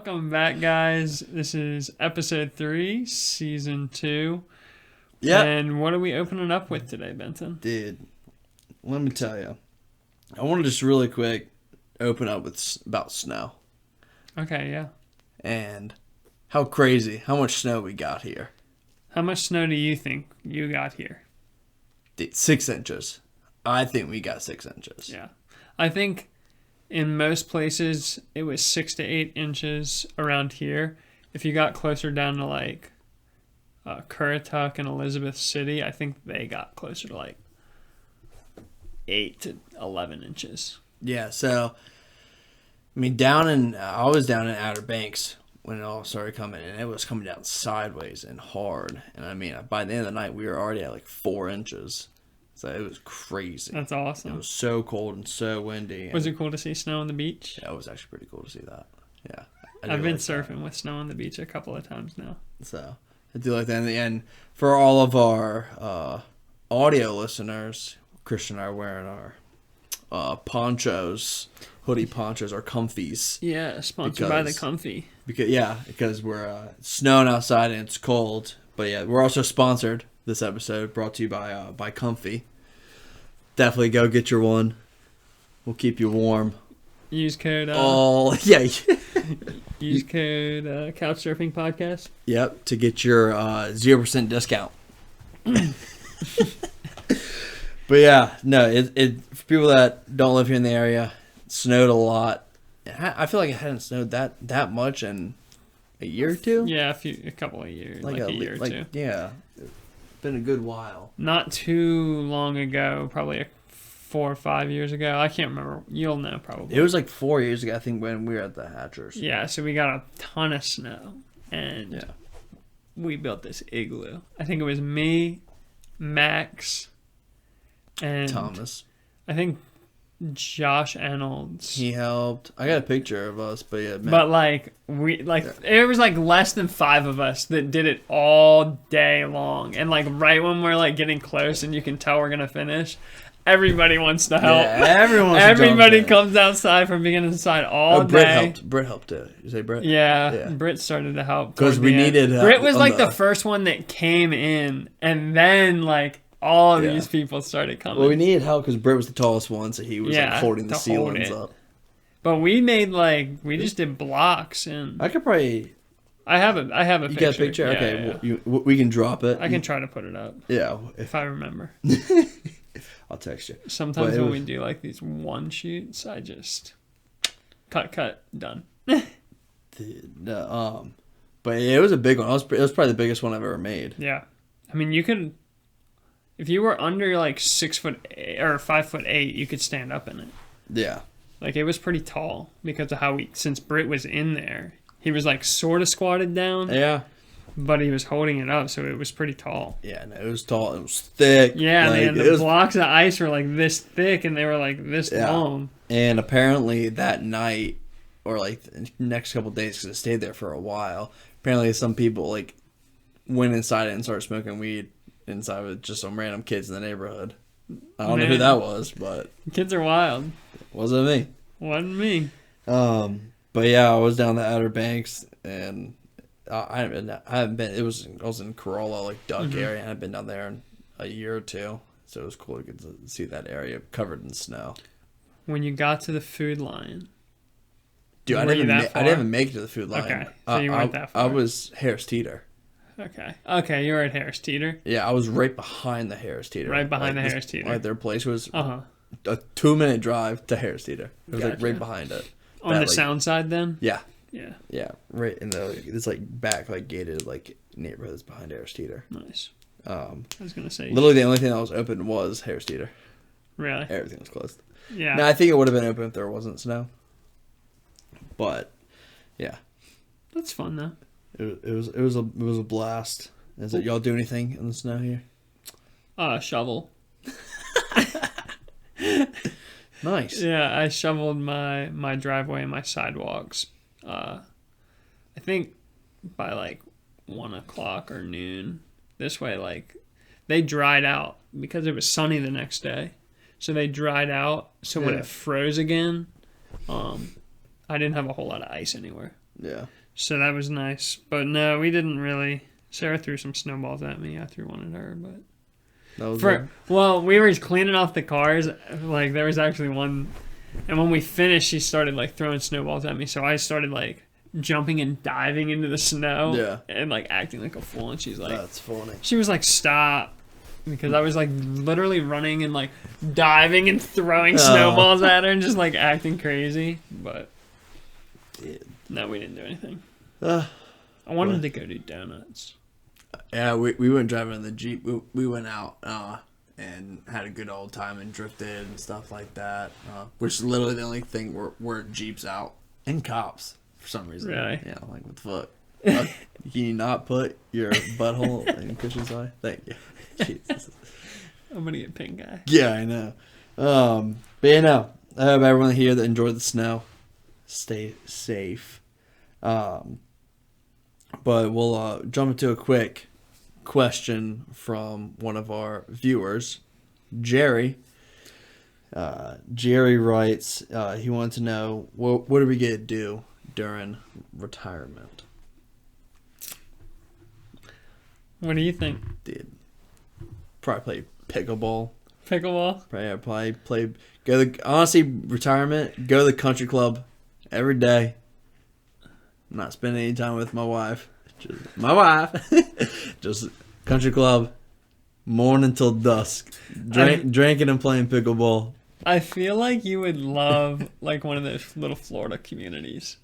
Welcome back, guys. This is Ep.3, Season 2. Yeah. And what are we opening up with today, Benton? Dude, let me tell you. I want to just really quick open up with about snow. Okay, yeah. And how much snow we got here. How much snow do you think you got here? Dude, 6 inches. I think we got 6 inches. Yeah. I think in most places it was 6 to 8 inches around here. If you got closer down to like Currituck and Elizabeth City, I think they got closer to like 8 to 11 inches. Yeah, so, I mean, I was down in Outer Banks when it all started coming, and it was coming down sideways and hard. And I mean, by the end of the night, we were already at like 4 inches. So it was crazy. That's awesome. It was so cold and so windy. Was it cool to see snow on the beach? Yeah, it was actually pretty cool to see that. Yeah. I've been surfing with snow on the beach a couple of times now. So I do like that. And for all of our audio listeners, Christian and I are wearing our ponchos, hoodie ponchos, our comfies. Yeah, sponsored by the Comfy. Because we're snowing outside and it's cold. But yeah, we're also sponsored. This episode brought to you by Comfy. Definitely go get your one. We'll keep you warm. Use code. Use code Couchsurfing Podcast. Yep, to get your 0% discount. But yeah, no, it for people that don't live here in the area, it snowed a lot. I feel like it hadn't snowed that much in a year or two. Yeah, a couple of years, like a year or two. Yeah, it's been a good while. Not too long ago, probably 4 or 5 years ago. I can't remember. You'll know probably. It was like 4 years ago, I think, when we were at the Hatchers. Yeah, so we got a ton of snow, and we built this igloo. I think it was me, Max, and Thomas. I think Josh Reynolds. He helped. I got a picture of us, but yeah. But it was like less than 5 of us that did it all day long, and like right when we're like getting close and you can tell we're gonna finish, everybody wants to help. Yeah, everybody comes outside from beginning to side all day. Britt helped too. You say Britt? Yeah, Britt started to help because we needed. Britt was like the first one that came in, and then like all of these people started coming. Well, we needed help because Britt was the tallest one, so he was like holding the ceilings up. But we just did blocks, and I could probably. I have a picture. You got a picture? Yeah, okay, yeah. We can drop it. I can try to put it up. Yeah, if I remember. I'll text you. Sometimes when we do like these one shoots, I just cut, done. But it was a big one. It was probably the biggest one I've ever made. Yeah, I mean, you could, if you were under like 6'8" or 5'8", you could stand up in it. Yeah, like it was pretty tall because of how since Britt was in there, he was like sort of squatted down. Yeah. But he was holding it up, so it was pretty tall. Yeah, no, it was tall. It was thick. Yeah, and the blocks of ice were like this thick, and they were like this long. And apparently that night, or like the next couple of days, because it stayed there for a while, apparently some people like went inside it and started smoking weed inside with just some random kids in the neighborhood. I don't know who that was, but... Kids are wild. Wasn't me. Wasn't me. But yeah, I was down the Outer Banks, and... I haven't been. I was in Corolla, like Duck area. I hadn't been down there in a year or two, so it was cool to get to see that area covered in snow. When you got to the Food Lion, dude, I didn't even make it to the Food Lion. Okay, so you weren't that far. I was Harris Teeter. Okay, you were at Harris Teeter. Yeah, I was right behind the Harris Teeter. Right behind the Harris Teeter. Like their place was a 2-minute drive to Harris Teeter. It was like right behind it. On the sound side, then. Yeah. Yeah, right in it's like back like gated like neighborhoods behind Harris Teeter. Nice. I was gonna say literally the only thing that was open was Harris Teeter. Really? Everything was closed. Yeah. Now I think it would have been open if there wasn't snow. But yeah, that's fun though. It was a blast. Y'all do anything in the snow here? Shovel. Nice. Yeah, I shoveled my driveway and my sidewalks. I think by like 1 o'clock or noon. This way, like they dried out because it was sunny the next day, so they dried out. So when it froze again, I didn't have a whole lot of ice anywhere. Yeah. So that was nice. But no, we didn't really. Sarah threw some snowballs at me. I threw one at her, but. That was good. Well, we were cleaning off the cars. Like, there was actually one. And when we finished, she started, like, throwing snowballs at me. So I started, like, jumping and diving into the snow. Yeah. And, like, acting like a fool. And she's like. That's funny. She was like, stop. Because I was, like, literally running and, like, diving and throwing snowballs at her and just, like, acting crazy. But. Dude. No, we didn't do anything. I wanted to go do donuts. Yeah, we went driving in the Jeep. We went out and had a good old time and drifted and stuff like that. Which is literally the only thing where Jeep's out. And cops, for some reason. Really? Yeah, like, what the fuck? Can you not put your butthole in Christian's eye? Thank you. Jesus. I'm going to get pink eye. Yeah, I know. But yeah, no. I hope everyone here that enjoyed the snow stay safe. But we'll jump into a quick question from one of our viewers, Jerry. Jerry writes, he wanted to know, what do we get to do during retirement? What do you think? Dude, probably play pickleball. Pickleball? Probably play. Honestly, retirement. Go to the country club every day. I'm not spending any time with my wife. Just country club, morning till dusk. Drinking and playing pickleball. I feel like you would love like one of those little Florida communities.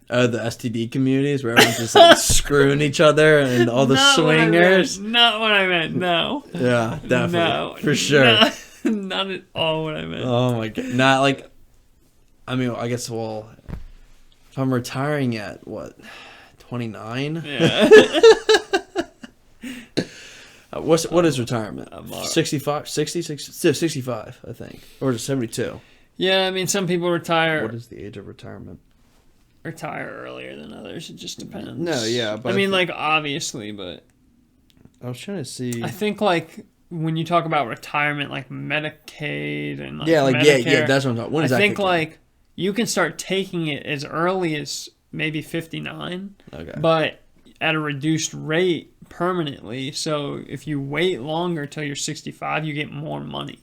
Oh, the STD communities where everyone's just like screwing each other and all the swingers. Not what I meant. No. Yeah, definitely. No, for sure. No, not at all what I meant. Oh my god. Not like. I mean, I guess. Well, if I'm retiring at what, 29? Yeah. What is retirement? 65, 65, I think, or 72. Yeah, I mean, some people retire. What is the age of retirement? Retire earlier than others. It just depends. No, yeah, but I mean, like obviously, but I was trying to see. I think like when you talk about retirement, like Medicaid and like Medicare, that's what I'm talking. When is I that think kicking? like you can start taking it as early as maybe 59. Okay. But at a reduced rate permanently. So if you wait longer till you're 65, you get more money.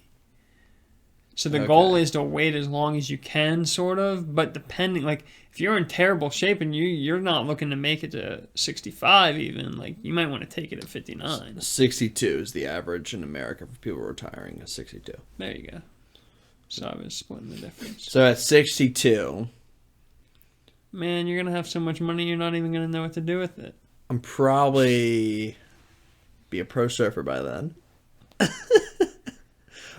So the goal is to wait as long as you can, sort of. But depending, like, if you're in terrible shape and you're not looking to make it to 65 even, like, you might want to take it at 59. 62 is the average in America for people retiring at 62. There you go. So I was splitting the difference. So at 62... Man, you're going to have so much money, you're not even going to know what to do with it. I'm probably be a pro surfer by then.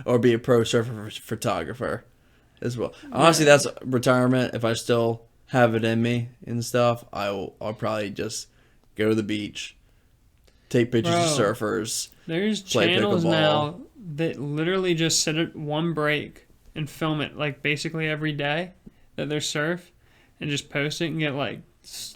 Or be a pro surfer photographer as well. Honestly, that's retirement. If I still have it in me and stuff, I'll probably just go to the beach, take pictures of surfers. There's play channels pickleball. now that literally just sit at one break and film it like basically every day that there's surf and just post it and get like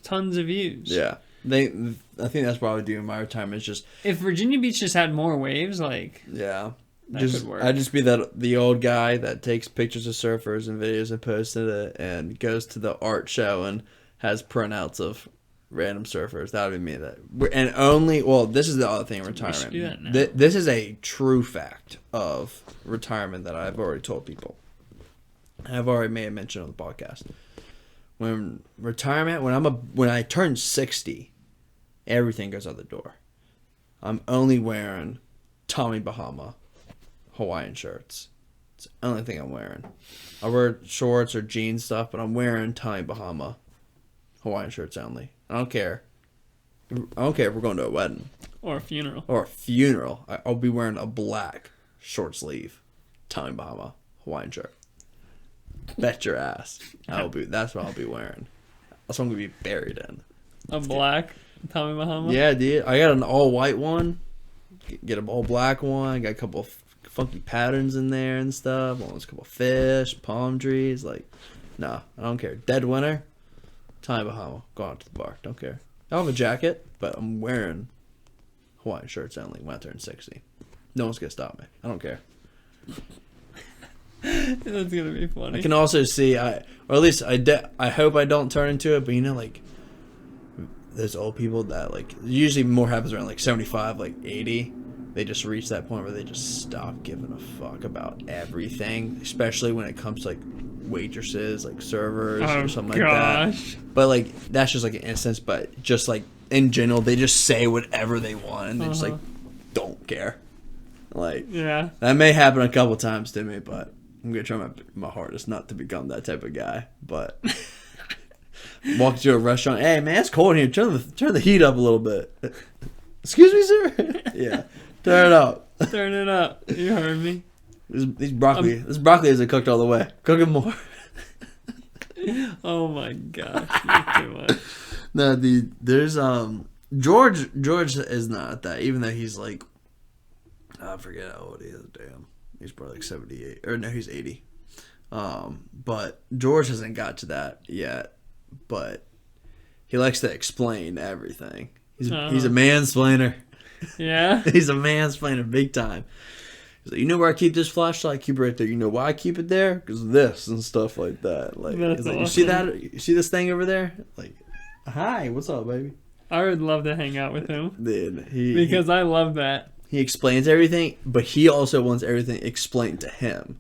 tons of views. Yeah. I think that's what I would do in my retirement is just... If Virginia Beach just had more waves, like... Yeah. That could work. I'd just be the old guy that takes pictures of surfers and videos and posts it and goes to the art show and has printouts of random surfers. That would be me. This is the other thing in retirement. We should do that now. This is a true fact of retirement that I've already told people. I've already made a mention on the podcast. When I turn 60, everything goes out the door. I'm only wearing Tommy Bahama Hawaiian shirts. It's the only thing I'm wearing. I wear shorts or jeans stuff, but I'm wearing Tommy Bahama Hawaiian shirts only. I don't care. I don't care if we're going to a wedding. Or a funeral. I'll be wearing a black short sleeve Tommy Bahama Hawaiian shirt. Bet your ass. That's what I'll be wearing. That's what I'm going to be buried in. A black Tommy Bahama? Yeah, dude. I got an all-white one. Get an all-black one. I got a couple of funky patterns in there and stuff. Almost a couple of fish, palm trees. Like, nah, I don't care. Dead winter, Tommy Bahama. Go out to the bar. Don't care. I have a jacket, but I'm wearing Hawaiian shirts only when I turn 60. No one's going to stop me. I don't care. That's gonna be funny. I can also see, or at least I hope I don't turn into it, but like, there's old people that, like, usually more happens around, like, 75, like, 80. They just reach that point where they just stop giving a fuck about everything, especially when it comes to, like, waitresses, like, servers or something like that. But, like, that's just, like, an instance, but just, like, in general, they just say whatever they want, and they just, like, don't care. Like, yeah, that may happen a couple times to me, but I'm going to try my hardest not to become that type of guy, but... Walk to a restaurant. Hey man, it's cold in here. Turn the heat up a little bit. Excuse me, sir. Yeah, turn it up. Turn it up. You heard me. This broccoli isn't cooked all the way. Cook it more. Oh my gosh, you're too much. No, there's George is not that. Even though he's like, I forget how old he is. Damn, he's probably like 78 or no, he's 80. But George hasn't got to that yet. But he likes to explain everything. He's a mansplainer. Yeah? He's a mansplainer big time. He's like, you know where I keep this flashlight? I keep it right there. You know why I keep it there? Because of this and stuff like that. Like, he's like, you see that? You see this thing over there? Like, hi, what's up, baby? I would love to hang out with him. Then because I love that. He explains everything, but he also wants everything explained to him.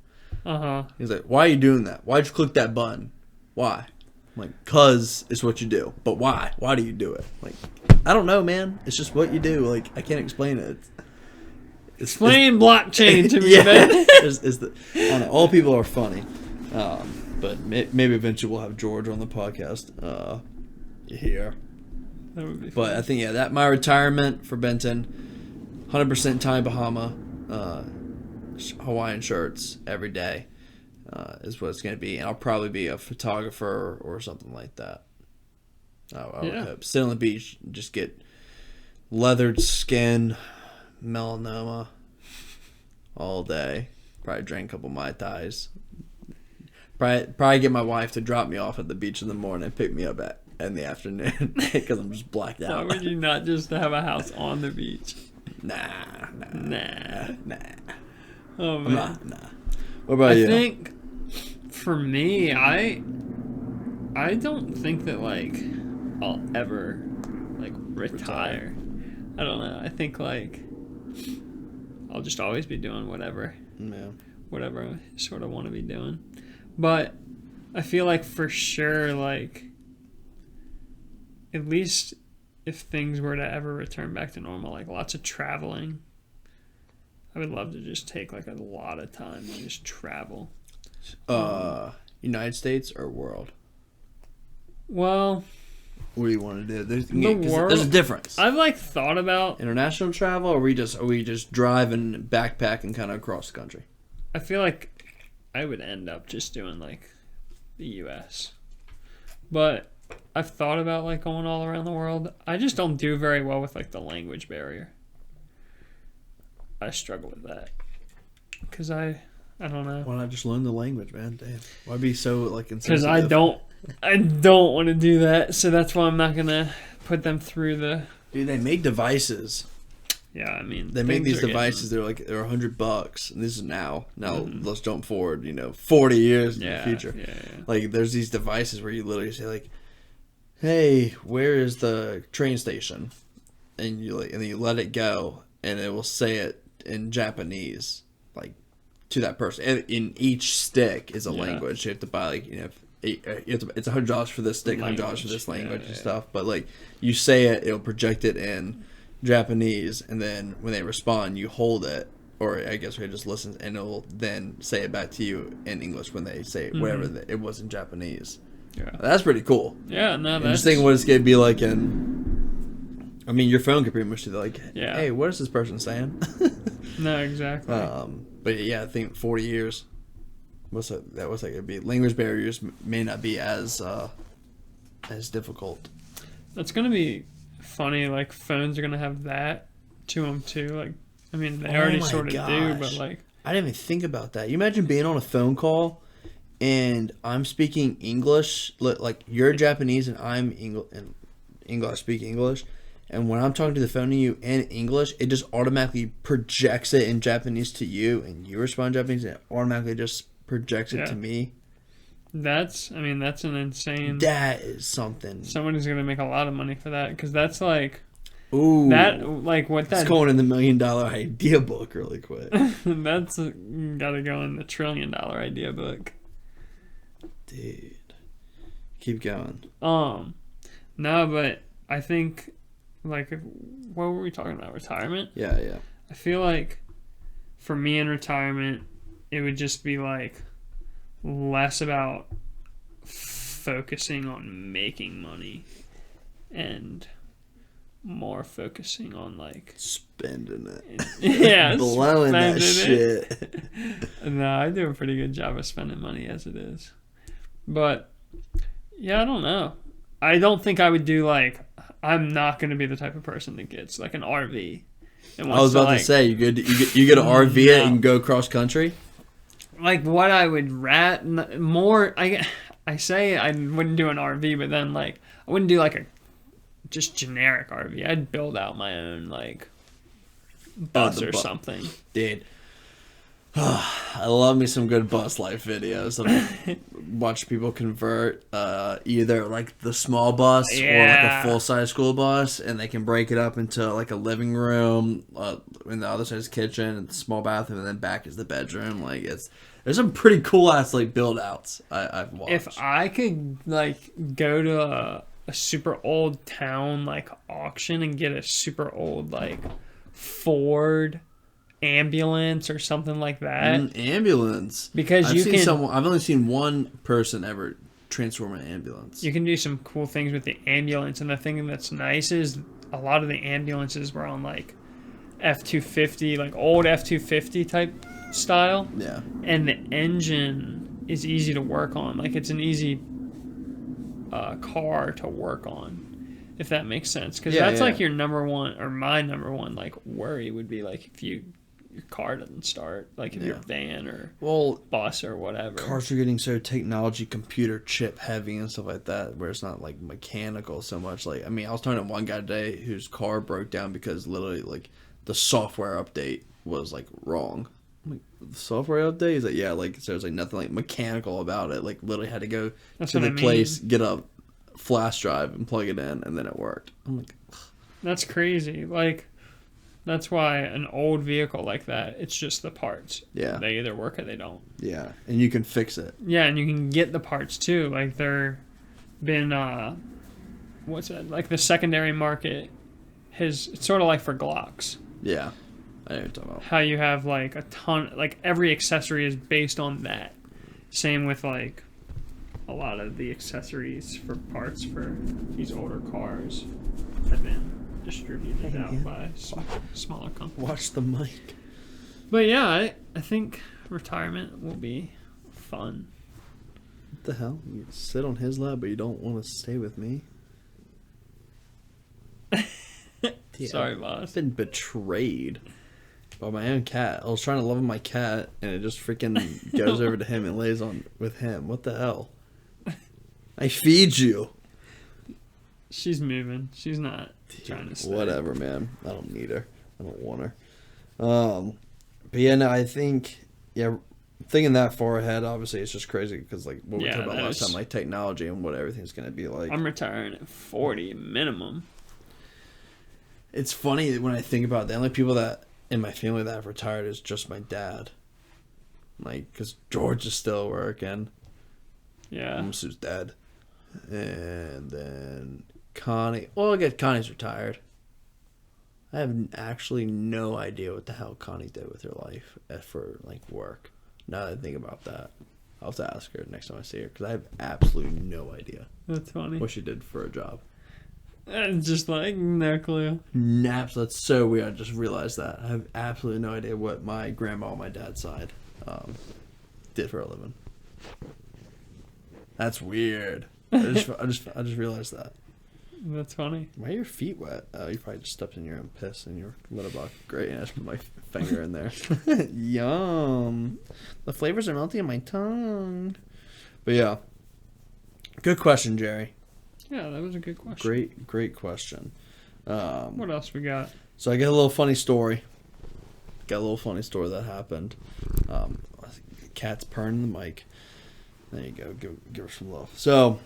He's like, why are you doing that? Why'd you click that button? Why? I'm like, cause it's what you do. But why? Why do you do it? Like, I don't know, man. It's just what you do. Like, I can't explain it. Explain blockchain to me, man. I don't know. All people are funny. But maybe eventually we'll have George on the podcast here. That would be fun. But I think, that my retirement for Benton, 100% Tommy Bahama, Hawaiian shirts every day. Is what it's going to be, and I'll probably be a photographer or something like that. I would hope. Sit on the beach, just get leathered skin, melanoma all day. Probably drink a couple Mai Tais. Probably get my wife to drop me off at the beach in the morning and pick me up in the afternoon because I'm just blacked out. Why would you not just have a house on the beach? Nah. Oh man. Nah. What about you? I think for me, I don't think that like I'll ever like retire. I don't know. I think like I'll just always be doing whatever I sort of want to be doing. But I feel like for sure, like at least if things were to ever return back to normal, like lots of traveling, I would love to just take like a lot of time and just travel. United States or world? Well, what do you want to do? There's a difference. I've like thought about international travel, or we just drive and backpack and kind of across the country. I feel like I would end up just doing like the U.S. But I've thought about like going all around the world. I just don't do very well with like the language barrier. I struggle with that because I don't know. Why not just learn the language, man? Damn, why be so like Because insensitive? I don't want to do that. So that's why I'm not gonna put them through the. Dude, they make devices. Yeah, I mean, they make these devices. They're $100, and this is now. Let's jump forward. 40 years in the future. Yeah. Like, there's these devices where you literally say like, "Hey, where is the train station?" And you let it go, and it will say it in Japanese, like, to that person. And in each stick is a language. You have to buy like it's $100 for this stick, $100 for this language and stuff. But like you say it, it'll project it in Japanese, and then when they respond, you hold it, or I guess we just listen, and it'll then say it back to you in English when they say whatever it was in Japanese. Yeah, that's pretty cool. Yeah, no, that's... I'm just thinking what it's gonna be like in. I mean, your phone could pretty much do like, hey, what is this person saying? No, exactly. But yeah, I think 40 years. What's that it'd be? Language barriers may not be as difficult. That's gonna be funny. Like phones are gonna have that to them too. Like, I mean, they already sort of do, but like, I didn't even think about that. You imagine being on a phone call, and I'm speaking English, like you're Japanese and I'm English. I speak English. And when I'm talking to the phone to you in English, it just automatically projects it in Japanese to you, and you respond in Japanese, and it automatically just projects it to me. That's an insane. That is something. Someone's gonna make a lot of money for that because that's like. Ooh. It's going in the $1 million idea book really quick. That's gotta go in the $1 trillion idea book. Dude. Keep going. No, but I think, like, what were we talking about? Retirement? Yeah. I feel like for me in retirement, it would just be like less about focusing on making money and more focusing on like spending it. Yeah, blowing that shit. No, I do a pretty good job of spending money as it is. But yeah, I don't know. I don't think I would do like. I'm not going to be the type of person that gets like an RV. And I was about to say you get an RV it and go cross country. Like what I would more. I say I wouldn't do an RV, but then like I wouldn't do like a just generic RV. I'd build out my own like bus or something. Dude. I love me some good bus life videos. I watch people convert either like the small bus or like a full size school bus, and they can break it up into like a living room, and the other side is kitchen, and the small bathroom, and then back is the bedroom. Like there's some pretty cool ass like build outs I've watched. If I could like go to a super old town like auction and get a super old like Ford ambulance or something like that. Ambulance. Because I've only seen one person ever transform an ambulance. You can do some cool things with the ambulance, and the thing that's nice is a lot of the ambulances were on like F-250, like old F-250 type style. Yeah. And the engine is easy to work on. Like it's an easy car to work on, if that makes sense. Because that's like your number one, or my number one, like worry would be like if your car doesn't start, like if your van or bus or whatever. Cars are getting so technology, computer chip heavy and stuff like that, where it's not like mechanical so much. Like, I mean, I was talking to one guy today whose car broke down because literally like the software update was like wrong. I'm like, the software update? He's like, yeah, like so there's like nothing like mechanical about it. Like literally had to go to the place, get a flash drive and plug it in, and then it worked. I'm like, ugh. That's crazy. Like, that's why an old vehicle like that, it's just the parts. Yeah. They either work or they don't. Yeah, and you can fix it. Yeah, and you can get the parts too. Like there been what's that? Like the secondary market it's sort of like for Glocks. Yeah. I know what you're talking about. How you have like a ton, like every accessory is based on that. Same with like a lot of the accessories for parts for these older cars have been distributed out by smaller companies. Watch the mic. But yeah, I think retirement will be fun. What the hell? You sit on his lap, but you don't want to stay with me? Sorry, boss. I've been betrayed by my own cat. I was trying to love my cat, and it just freaking goes over to him and lays on with him. What the hell? I feed you. She's moving. She's not trying to stay. Whatever, man. I don't need her. I don't want her. But yeah, no, I think, thinking that far ahead, obviously, it's just crazy because, like, what we talked about last time, like, technology and what everything's going to be like. I'm retiring at 40 minimum. It's funny when I think about it, the only people that in my family that have retired is just my dad. Like, because George is still working. Yeah. Almost is dead. And then Connie. Well, I guess Connie's retired. I have actually no idea what the hell Connie did with her life for, like, work. Now that I think about that, I'll have to ask her next time I see her because I have absolutely no idea. That's funny. What she did for a job. Just like, no clue. Naps, that's so weird. I just realized that. I have absolutely no idea what my grandma on my dad's side did for a living. That's weird. I just realized that. That's funny. Why are your feet wet? Oh, you probably just stepped in your own piss in your litter box. Great, I just put my finger in there. Yum. The flavors are melting on my tongue. But yeah. Good question, Jerry. Yeah, that was a good question. Great question. What else we got? So I got a little funny story. That happened. Cat's purring the mic. There you go. Give her some love. So,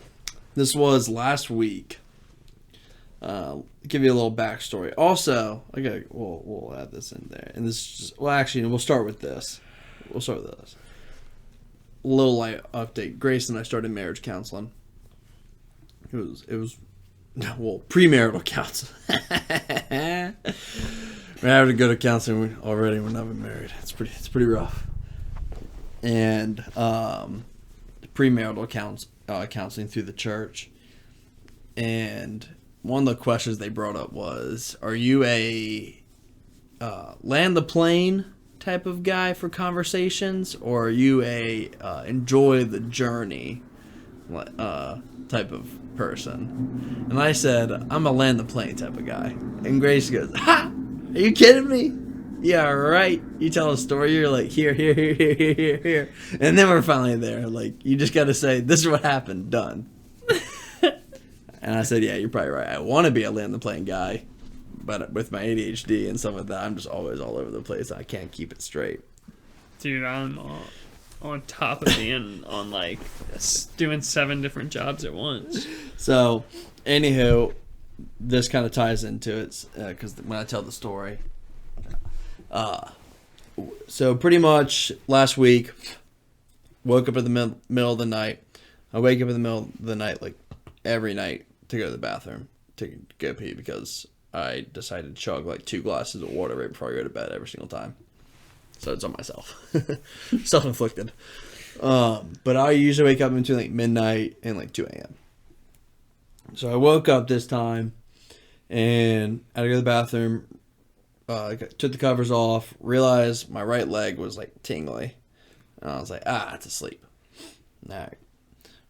this was last week. Give you a little backstory. Also, we'll add this in there. And this is just, well, actually, we'll start with this. A little light update. Grace and I started marriage counseling. It was premarital counseling. We're having to go to counseling already. We're not even married. It's pretty rough. And premarital counseling through the church. And one of the questions they brought up was, are you a land the plane type of guy for conversations, or are you a enjoy the journey type of person? And I said, I'm a land the plane type of guy. And Grace goes, ha! Are you kidding me? Yeah, right. You tell a story, you're like, here. And then we're finally there. Like, you just got to say, this is what happened, done. And I said, yeah, you're probably right. I want to be a land the plane guy, but with my ADHD and stuff like that, I'm just always all over the place. I can't keep it straight. Dude, I'm on top of being on, like, doing 7 different jobs at once. So, anywho, this kind of ties into it, because when I tell the story. So, pretty much last week, woke up in the middle of the night. I wake up in the middle of the night, like, every night to go to the bathroom to go pee, because I decided to chug like 2 glasses of water right before I go to bed every single time. So it's on myself. Self-inflicted. But I usually wake up between like midnight and like 2 a.m. So I woke up this time and I had to go to the bathroom. Took the covers off. Realized my right leg was like tingly. And I was like, it's asleep. Nah,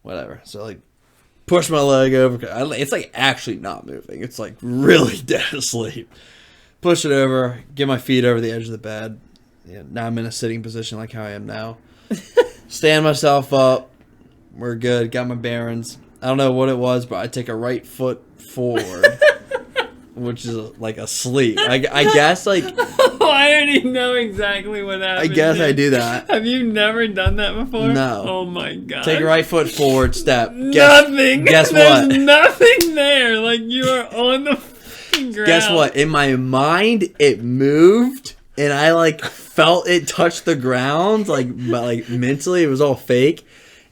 whatever. So like, push my leg over. It's like actually not moving. It's like really dead asleep. Push it over. Get my feet over the edge of the bed. Yeah, now I'm in a sitting position like how I am now. Stand myself up. We're good. Got my bearings. I don't know what it was, but I take a right foot forward, which is like asleep. I guess like. I already know exactly what happened. I guess I do that. Have you never done that before? No. Oh my god. Take your right foot forward, step. Nothing. Guess There's what? nothing there. Like, you are on the fucking ground. Guess what? In my mind, it moved, and I like felt it touch the ground. Like, but like mentally, it was all fake,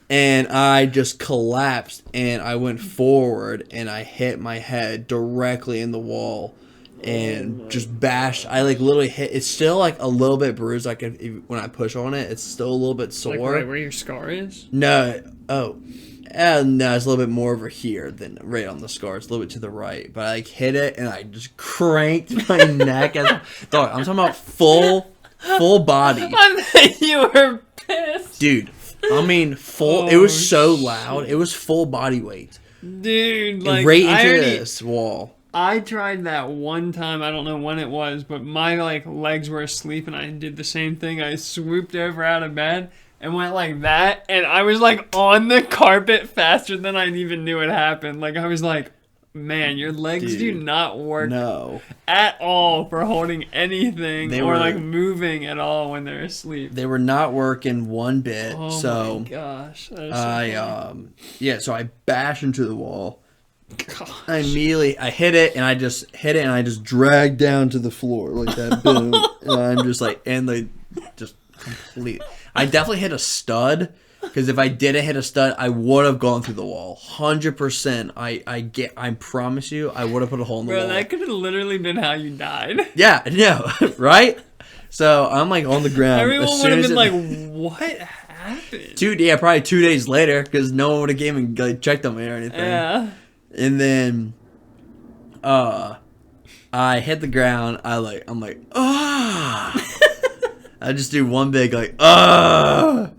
and I just collapsed, and I went forward, and I hit my head directly in the wall. And just bashed. I like literally hit. It's still like a little bit bruised. Like when I push on it, it's still a little bit sore. Like right where your scar is? No. No, it's a little bit more over here than right on the scar. It's a little bit to the right. But I like hit it and I just cranked my neck. Dog, I'm talking about full body. I bet you were pissed. Dude, I mean full. It was so loud. It was full body weight. Dude, like right into this wall. I tried that one time, I don't know when it was, but my like legs were asleep and I did the same thing. I swooped over out of bed and went like that, and I was like on the carpet faster than I even knew it happened. Like, I was like, man, your legs do not work at all for holding anything like moving at all when they're asleep. They were not working one bit. Oh so my gosh. So I bashed into the wall. I hit it and I just dragged down to the floor like that. Boom. And I'm just like, and they just complete. I definitely hit a stud, because if I didn't hit a stud, I would have gone through the wall. 100%. I promise you, I would have put a hole in the wall. Bro, that could have literally been how you died. Yeah, no, right? So I'm like on the ground. Everyone would have been like, what happened? Probably 2 days later, because no one would have came and like, checked on me or anything. Yeah. And then, I hit the ground. I'm like, ah. I just do one big like, ah.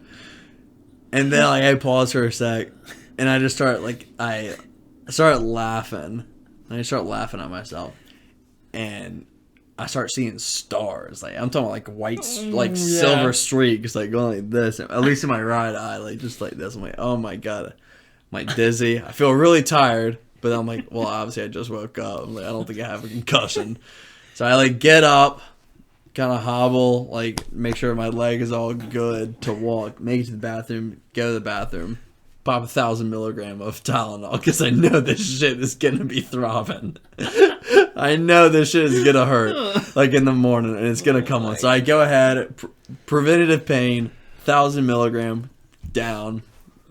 And then like I pause for a sec, and I just start like I started laughing. And I start laughing at myself, and I start seeing stars. Like, I'm talking like white, silver streaks, like going like this. At least in my right eye, like just like this. I'm like, oh my god, I'm like dizzy. I feel really tired. But I'm like, well, obviously I just woke up. I'm like, I don't think I have a concussion. So I like get up, kind of hobble, like make sure my leg is all good to walk, make it to the bathroom, go to the bathroom, pop 1,000 milligram of Tylenol because I know this shit is gonna be throbbing. I know this shit is gonna hurt like in the morning and it's gonna come on. So I go ahead, preventative pain, 1,000 milligram down.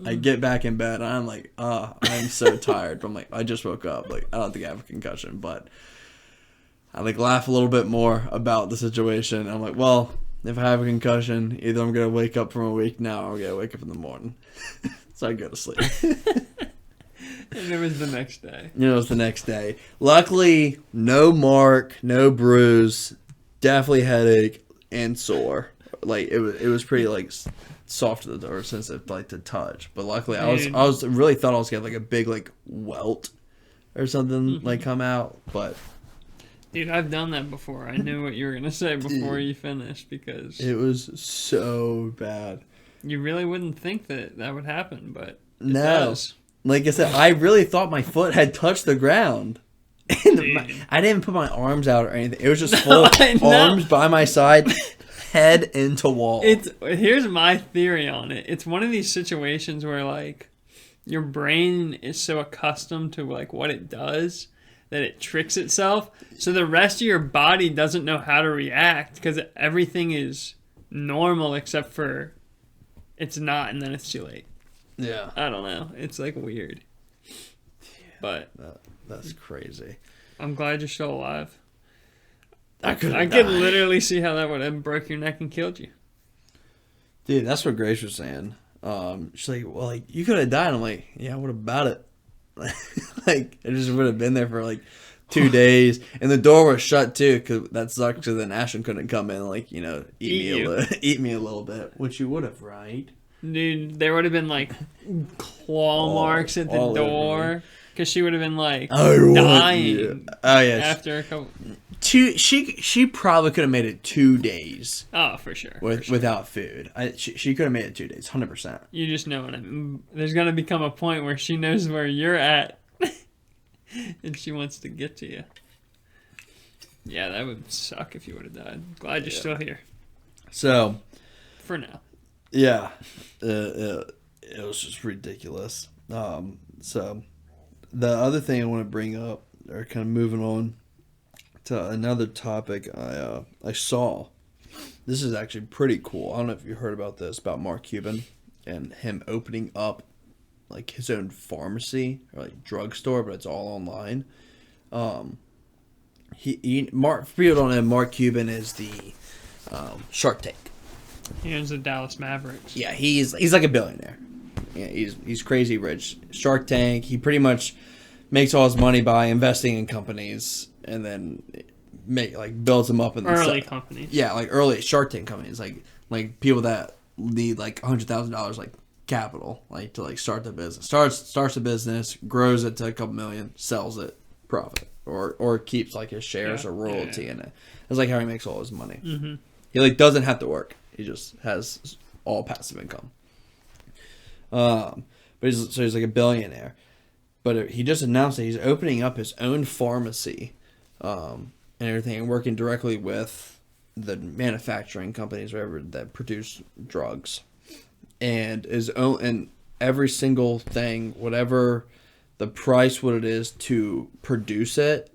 I get back in bed and I'm like, I'm so tired. But I'm like, I just woke up. Like, I don't think I have a concussion, but I like laugh a little bit more about the situation. I'm like, well, if I have a concussion, either I'm gonna wake up from a week now or I'm gonna wake up in the morning. So I go to sleep. And it was the next day. It was the next day. Luckily, no mark, no bruise, definitely headache and sore. Like it was pretty like soft or sensitive like to touch. But luckily, I was really thought I was gonna have like a big like welt or something like come out. But dude, I've done that before. I knew what you were gonna say before you finished because it was so bad. You really wouldn't think that would happen, but it does. Like I said, I really thought my foot had touched the ground. And I didn't put my arms out or anything. It was just full arms by my side, head into wall. Here's my theory on it. It's one of these situations where like your brain is so accustomed to like what it does that it tricks itself. So the rest of your body doesn't know how to react because everything is normal except for it's not, and then it's too late. Yeah. I don't know. It's like weird. But that's crazy. I'm glad you're still alive. I could literally see how that would have broke your neck and killed you. Dude, that's what Grace was saying. She's like, well, like, you could have died. I'm like, yeah, what about it? Like, I just would have been there for like 2 days. And the door was shut too, because that sucked because then Ashton couldn't come in, like, you know, eat me a little bit. Which you would have, right? Dude, there would have been like claw marks at the door. Because she would have been like dying. Oh yeah. After a couple. She probably could have made it 2 days. Oh, for sure. Without food, she could have made it 2 days, 100%. You just know what I mean. There's gonna become a point where she knows where you're at, and she wants to get to you. Yeah, that would suck if you would have died. Glad you're still here. So. For now. Yeah, it was just ridiculous. So. The other thing I want to bring up, or kind of moving on to another topic I saw. This is actually pretty cool. I don't know if you heard about this, about Mark Cuban and him opening up like his own pharmacy or like drugstore, but it's all online. For people don't know, Mark Cuban is the Shark Tank. He owns the Dallas Mavericks. Yeah, he's like a billionaire. Yeah, he's crazy rich. Shark Tank. He pretty much makes all his money by investing in companies and then builds them up in early companies. Yeah, like early Shark Tank companies, like people that need like $100,000 like capital, like to like start the business. Starts a business, grows it to a couple million, sells it, profit, or keeps like his shares or royalty in it. That's like how he makes all his money. Mm-hmm. He like doesn't have to work. He just has all passive income. But he's like a billionaire. But he just announced that he's opening up his own pharmacy, and everything, and working directly with the manufacturing companies, whatever, that produce drugs, and and every single thing, whatever the price, what it is to produce it.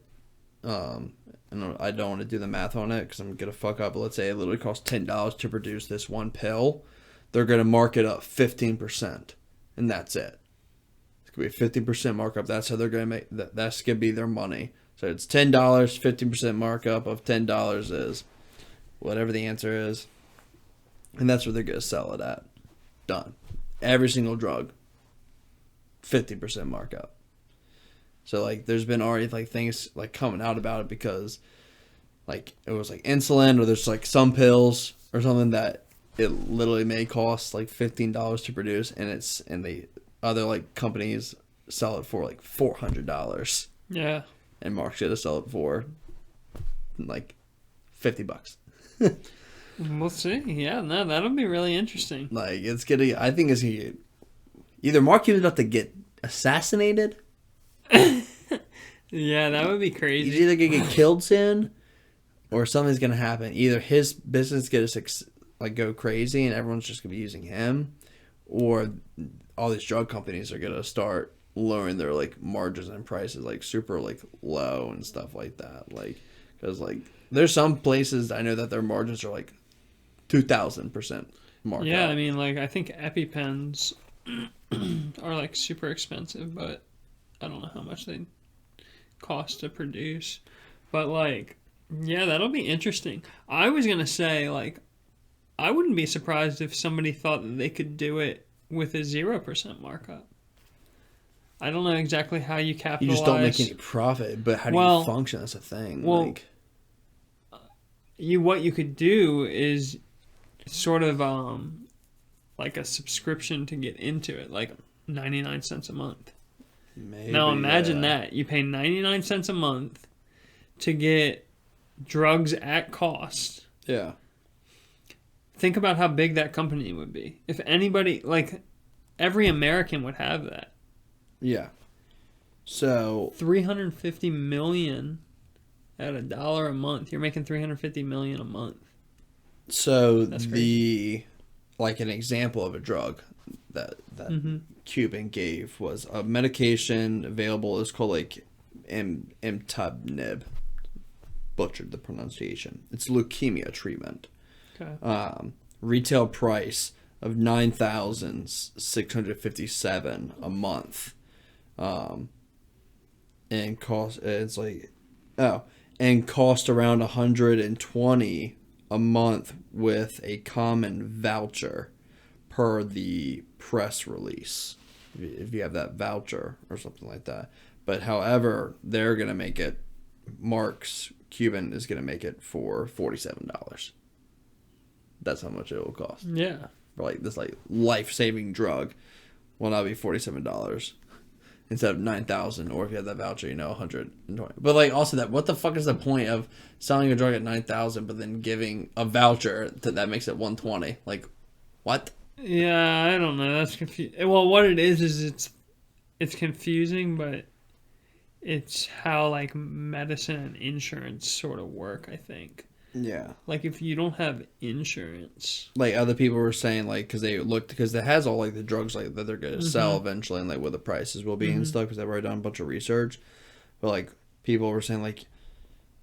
And I don't want to do the math on it because I'm gonna fuck up. But let's say it literally costs $10 to produce this one pill. They're gonna mark it up 15%, and that's it. It's gonna be a 50% markup. That's how they're gonna make that. That's gonna be their money. So it's $10. 15% markup of $10 is whatever the answer is, and that's what they're gonna sell it at. Done. Every single drug, 50% markup. So like, there's been already like things like coming out about it because like it was like insulin, or there's like some pills or something that it literally may cost like $15 to produce, and the other like companies sell it for like $400. Yeah. And Mark's gonna sell it for like $50. We'll see. Yeah, no, that'll be really interesting. Like I think it's gonna either Mark Cuban's about to get assassinated. Yeah, that would be crazy. He's either gonna get killed soon, or something's gonna happen. Either his business gets like go crazy and everyone's just gonna be using him, or all these drug companies are gonna start lowering their like margins and prices like super like low and stuff like that. Like, because like there's some places I know that their margins are like 2,000% markup. Yeah, I mean, like I think EpiPens are like super expensive, but I don't know how much they cost to produce. But like, yeah, that'll be interesting. I was gonna say like, I wouldn't be surprised if somebody thought that they could do it with a 0% markup. I don't know exactly how you capitalize. You just don't make any profit, but how do you function? That's a thing. Well, like, what you could do is sort of like a subscription to get into it, like 99 cents a month. Maybe, now imagine that. You pay 99 cents a month to get drugs at cost. Yeah. Think about how big that company would be. If anybody, like, every American would have that. Yeah. So $350 million at $1 a month. You're making $350 million a month. So like an example of a drug that Cuban gave was a medication available. It's called like imtabnib. Butchered the pronunciation. It's leukemia treatment. Okay. Retail price of $9,657 a month. And cost around $120 a month with a common voucher per the press release, if you have that voucher or something like that. But however, they're gonna make it. Mark's Cuban is gonna make it for $47. That's how much it will cost. Yeah. For like this like life-saving drug will now be $47 instead of $9,000, or if you have that voucher, $120. But like also that, what the fuck is the point of selling a drug at $9,000 but then giving a voucher that makes it $120? Like, what? Yeah, I don't know. That's confusing. Well, what it is it's confusing, but it's how like medicine and insurance sort of work, I think. Yeah. Like if you don't have insurance, like other people were saying, like, because it has all like the drugs like that they're gonna sell eventually, and like what the prices will be and stuff, because they've already done a bunch of research. But like people were saying, like,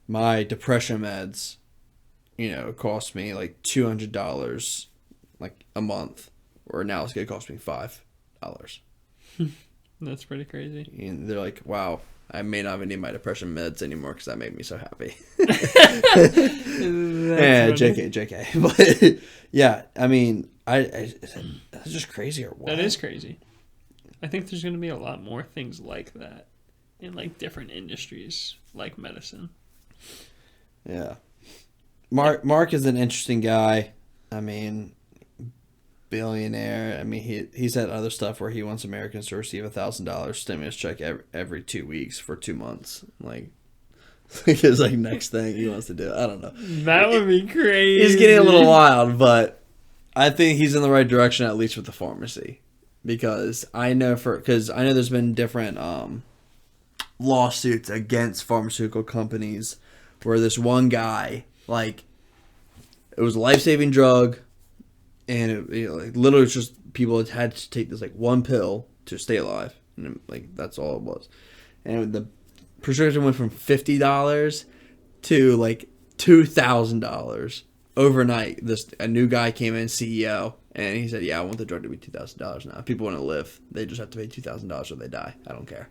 my depression meds, cost me like $200 like a month, or now it's gonna cost me $5. That's pretty crazy. And they're like, wow, I may not even need my depression meds anymore because that made me so happy. Yeah, JK. But yeah, I mean, that's just crazy, or what? That is crazy. I think there's going to be a lot more things like that in like different industries, like medicine. Yeah. Mark is an interesting guy. I mean, billionaire. I mean, he said other stuff where he wants Americans to receive $1,000 stimulus check every 2 weeks for 2 months. Like, his like next thing he wants to do. I don't know. That would be crazy. He's getting a little wild, but I think he's in the right direction, at least with the pharmacy, because I know there's been different lawsuits against pharmaceutical companies where this one guy, like, it was a life-saving drug. And it like literally it's just people had to take this like one pill to stay alive, and like that's all it was. And the prescription went from $50 to like $2,000 overnight. A new guy came in, CEO, and he said, "Yeah, I want the drug to be $2,000 now. If people want to live, they just have to pay $2,000 or they die. I don't care."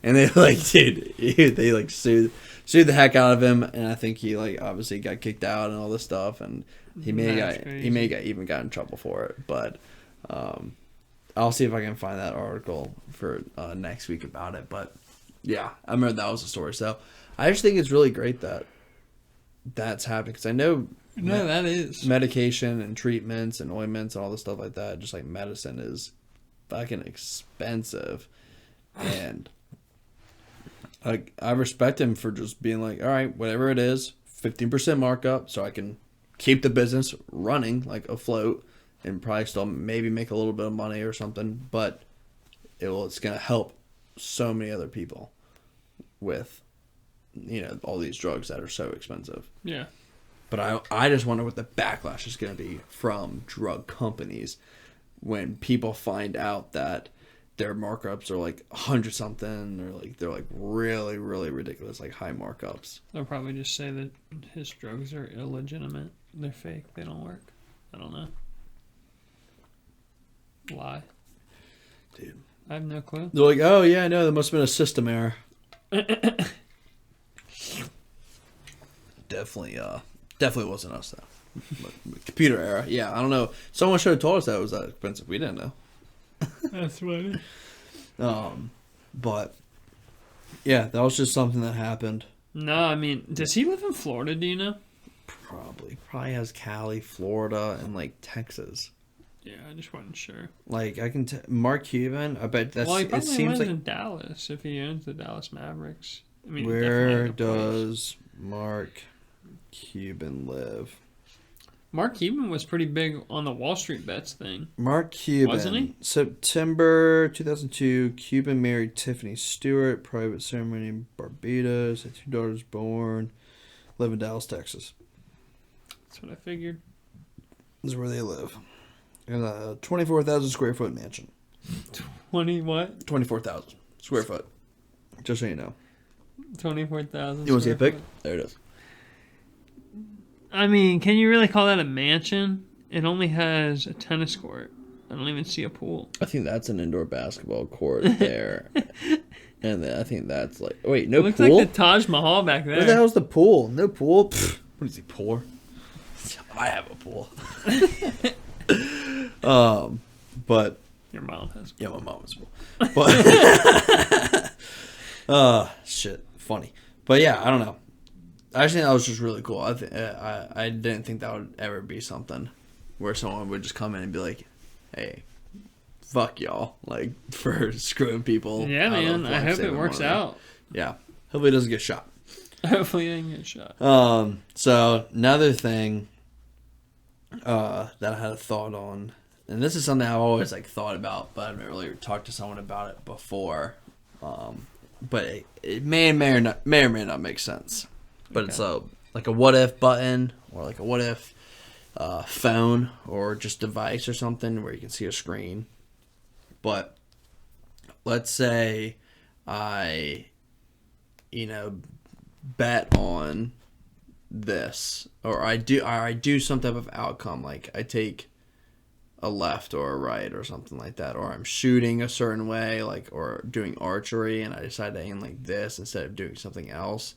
And they like, dude, they like sued the heck out of him, and I think he like obviously got kicked out and all this stuff, and he may even got in trouble for it. But I'll see if I can find that article for next week about it. But yeah, I remember that was the story. So I just think it's really great that that's happening, because I know that is medication and treatments and ointments and all this stuff like that. Just like medicine is fucking expensive, and I respect him for just being like, all right, whatever it is, 15% markup, so I can keep the business running, like afloat, and probably still maybe make a little bit of money or something. But it's gonna help so many other people with all these drugs that are so expensive. Yeah. But I just wonder what the backlash is going to be from drug companies when people find out that their markups are like 100 something, or like they're like really, really ridiculous, like high markups. They'll probably just say that his drugs are illegitimate. They're fake. They don't work. I don't know. Lie. Dude. I have no clue. They're like, oh yeah, no, there must have been a system error. Definitely wasn't us though. Computer error. Yeah, I don't know. Someone should have told us that it was that expensive. We didn't know. That's funny. But yeah, that was just something that happened. No, I mean, does he live in Florida? Do you know? Probably has Cali, Florida, and like Texas. Yeah, I just wasn't sure. Like Mark Cuban. I bet that's. Well, he it probably seems lives like in Dallas if he owns the Dallas Mavericks. I mean, where does Mark Cuban live? Mark Cuban was pretty big on the Wall Street bets thing. Mark Cuban. Wasn't he? September 2002, Cuban married Tiffany Stewart. Private ceremony in Barbados. Had 2 daughters born. Live in Dallas, Texas. That's what I figured. This is where they live. In a 24,000 square foot mansion. 20 what? 24,000 square foot. Just so you know. 24,000. You want to see a pic? There it is. I mean, can you really call that a mansion? It only has a tennis court. I don't even see a pool. I think that's an indoor basketball court there. And then I think that's like... Wait, no it looks pool? like the Taj Mahal back there. Where the hell's the pool? No pool? Pfft. What is he, poor? I have a pool. But... Your mom has a pool. Yeah, my mom has a pool. But... shit. Funny. But yeah, I don't know. I just think that was just really cool. I didn't think that would ever be something where someone would just come in and be like, hey, fuck y'all, like, for screwing people. Yeah, man. I hope it works out. Yeah. Hopefully it doesn't get shot. Hopefully it doesn't get shot. So another thing that I had a thought on, and this is something I've always like thought about, but I haven't really talked to someone about it before. But it may or may not make sense. But it's like a what if button, or like a what if phone, or just device or something where you can see a screen. But let's say I, bet on this, or I do some type of outcome, like I take a left or a right or something like that, or I'm shooting a certain way, like, or doing archery, and I decide to aim like this instead of doing something else.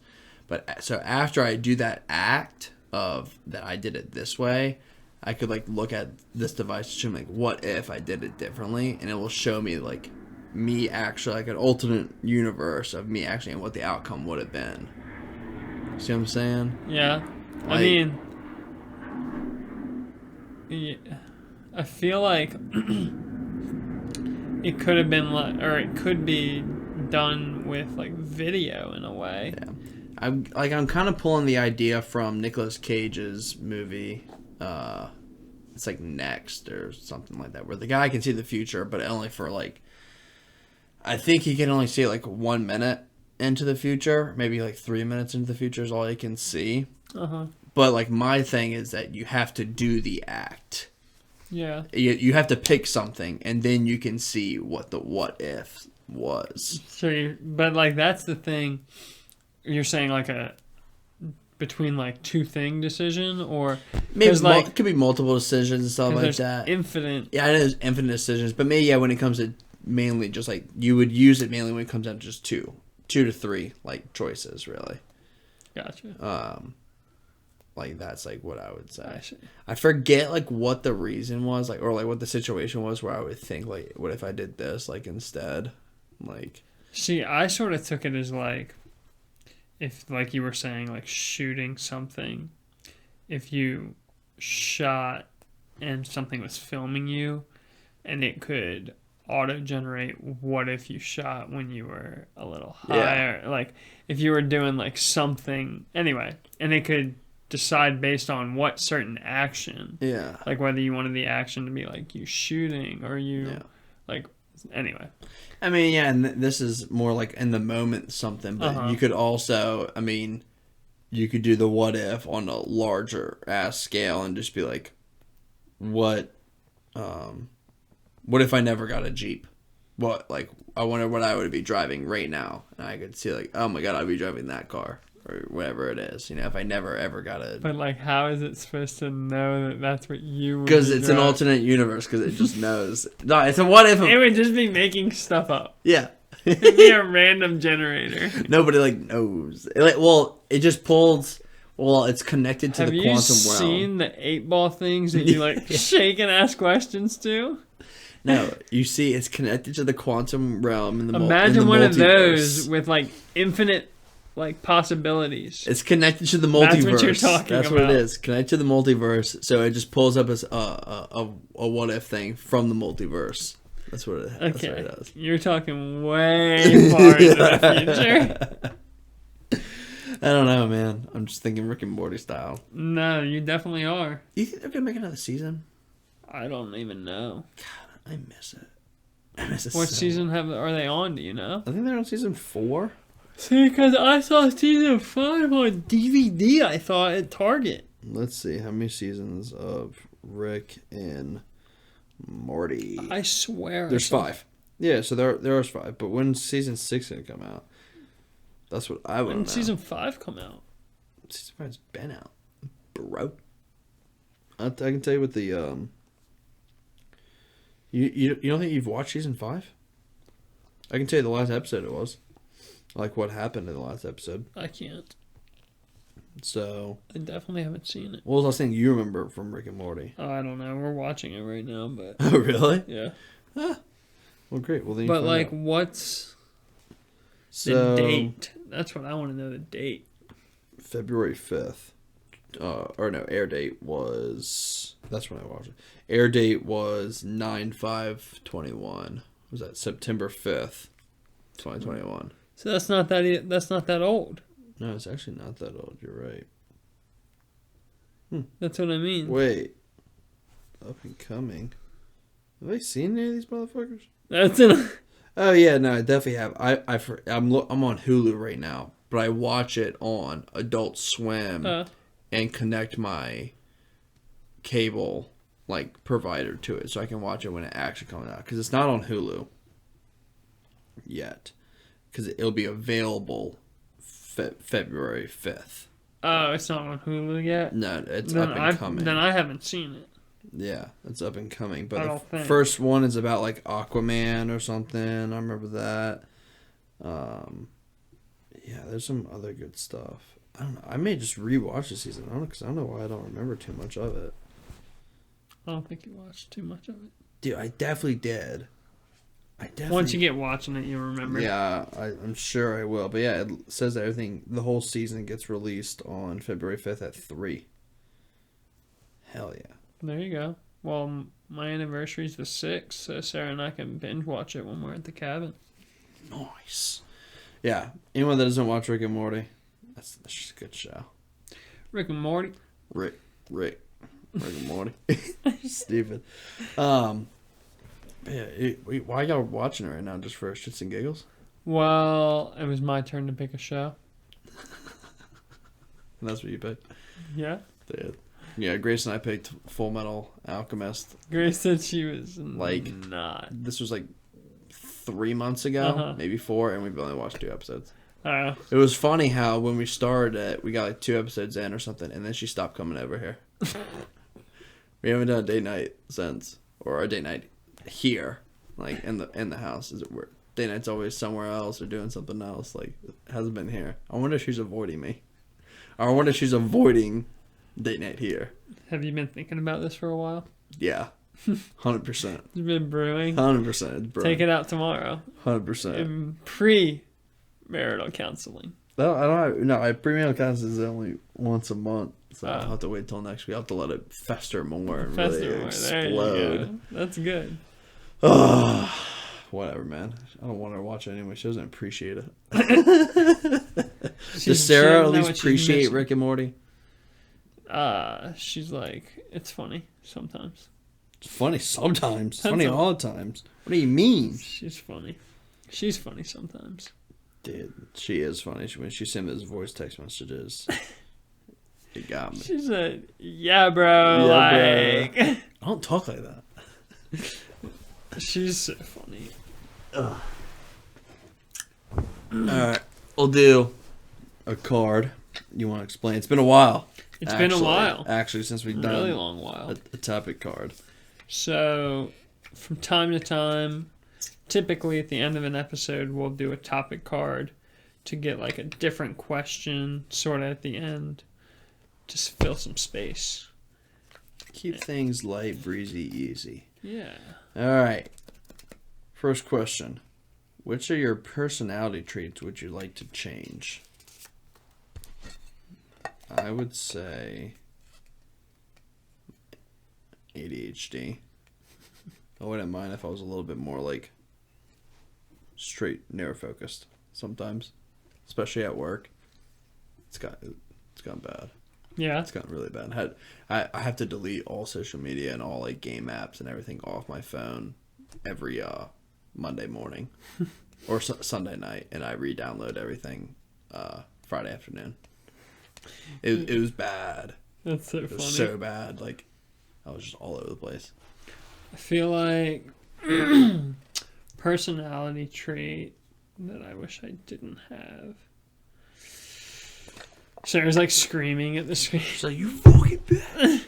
But so after I do that act of that I did it this way, I could like look at this device and show me like, what if I did it differently, and it will show me like me actually, like an alternate universe of me actually and what the outcome would have been. See what I'm saying? Yeah. Like, I mean, yeah, I feel like it could have been like, or it could be done with like video in a way. Yeah. I'm kind of pulling the idea from Nicolas Cage's movie. It's like Next or something like that, where the guy can see the future, but only for like, I think he can only see like 1 minute into the future, maybe like 3 minutes into the future is all he can see. But like my thing is that you have to do the act. Yeah. You have to pick something, and then you can see what the what if was. So, but like that's the thing. You're saying like a between like two thing decision, or maybe like it could be multiple decisions and stuff like that. Infinite. Yeah, it is infinite decisions, but maybe when it comes to mainly just like you would use it mainly when it comes down to just two to three like choices really. Gotcha. Like that's like what I would say. I see. I forget like what the reason was, like, or like what the situation was where I would think like, what if I did this like instead, like. See, I sort of took it as like, if like you were saying like shooting something, if you shot and something was filming you, and it could auto-generate what if you shot when you were a little higher, like if you were doing like something anyway, and it could decide based on what certain action, Yeah, like whether you wanted the action to be like you shooting or you like Anyway. I mean, yeah, and this is more like in the moment something, but you could also, I mean, you could do the what if on a larger ass scale and just be like, what if I never got a Jeep? What, like, I wonder what I would be driving right now. And I could see, like, oh my God, I'd be driving that car. Or whatever it is, you know, if I never ever got a... But, like, how is it supposed to know that that's what you would be Because it's an alternate universe, because it just knows. No, it's a what if... It would just be making stuff up. Yeah. It'd be a random generator. Nobody, like, knows. It just pulls... Well, it's connected to the quantum realm. Have you seen the 8-ball things that you, like, shake and ask questions to? No, you see, it's connected to the quantum realm. Imagine one multiverse. Of those with, like, infinite... like possibilities. It's connected to the multiverse. That's what you're talking about. That's what it is. Connected to the multiverse. So it just pulls up as a what if thing from the multiverse. That's what it. That's Okay. What it does. You're talking way far into the future. I don't know, man. I'm just thinking Rick and Morty style. No, you definitely are. Do you think they're gonna make another season? I don't even know. God, I miss it. I miss it. What season are they on? Do you know? I think they're on season 4. See, because I saw season 5 on DVD, I thought, at Target. Let's see. How many seasons of Rick and Morty? I swear. There's 5. Yeah, so there are 5. But when's season 6 going to come out? That's what I want to know. When season 5 come out? Season 5's been out, bro. I can tell you what the... You don't think you've watched season 5? I can tell you the last episode it was. Like what happened in the last episode. I can't. So. I definitely haven't seen it. What was the last thing you remember from Rick and Morty? Oh, I don't know. We're watching it right now, but. Oh, really? Yeah. Ah. Well, great. Well, then. But like, what's the date? That's what I want to know. The date. February 5th. Or no, air date was. That's when I watched it. Air date was 9/5/21. Was that September 5th, 2021? So that's not that old. No, it's actually not that old. You're right. That's what I mean. Wait. Up and coming. Have I seen any of these motherfuckers? That's in. Oh yeah, no, I definitely have. I'm on Hulu right now, but I watch it on Adult Swim and connect my cable like provider to it, so I can watch it when it actually comes out. Because it's not on Hulu yet. Because it'll be available February 5th. Oh, it's not on Hulu yet? No, it's up and coming. Then I haven't seen it. Yeah, it's up and coming. But the first one is about like Aquaman or something. I remember that. Yeah, there's some other good stuff. I don't know. I may just rewatch the season. I don't know, because I don't know why I don't remember too much of it. I don't think you watched too much of it. Dude, I definitely did. Once you get watching it, you'll remember. Yeah, I'm sure I will. But yeah, it says that everything, the whole season gets released on February 5th at 3. Hell yeah. There you go. Well, my anniversary's the 6th, so Sarah and I can binge watch it when we're at the cabin. Nice. Yeah, anyone that doesn't watch Rick and Morty, that's just a good show. Rick and Morty. Rick and Morty. Stupid. Yeah, why y'all watching it right now? Just for shits and giggles? Well, it was my turn to pick a show. And that's what you picked? Yeah. Yeah, Grace and I picked Full Metal Alchemist. Grace said she was like not. This was like 3 months ago, maybe 4, and we've only watched 2 episodes. It was funny how when we started it, we got like 2 episodes in or something, and then she stopped coming over here. We haven't done a date night since, or a date night here, like in the house. Is it where date night's always somewhere else or doing something else? Like it hasn't been here. I wonder if she's avoiding me, or I wonder if she's avoiding date night here. Have you been thinking about this for a while? Yeah, 100%. It's been brewing. 100%. It's brewing. Take it out tomorrow. 100%. In pre-marital counseling. No, I don't have, no. Pre-marital counseling is only once a month. So I'll have to wait till next week. I'll have to let it fester more and really explode. That's good. Whatever, man. I don't want her to watch it anyway. She doesn't appreciate it. Does Sarah at least appreciate Rick and Morty? She's like, it's funny sometimes. It's funny sometimes. It's That's funny all the times. What do you mean? She's funny. She's funny sometimes. Dude, she is funny. When she sent me those voice text messages, it got me. She said, yeah, bro. Yeah, bro. I don't talk like that. She's so funny. Ugh. Alright, we'll do a card. You want to explain? It's been a while. It's been a while. Actually, since we've done really long while. A topic card. So, from time to time, typically at the end of an episode, we'll do a topic card to get like a different question sort of at the end. Just fill some space. Keep things light, breezy, easy. Yeah. Alright. First question. Which of your personality traits would you like to change? I would say ADHD. I wouldn't mind if I was a little bit more like straight narrow focused sometimes, especially at work. It's gotten bad. Yeah. It's gotten really bad. I have to delete all social media and all like game apps and everything off my phone every Monday morning or Sunday night, and I re-download everything Friday afternoon. It was bad. That's so funny. It was so bad. Like, I was just all over the place. I feel like personality trait that I wish I didn't have. Sarah's like screaming at the screen. She's like, you fucking bitch.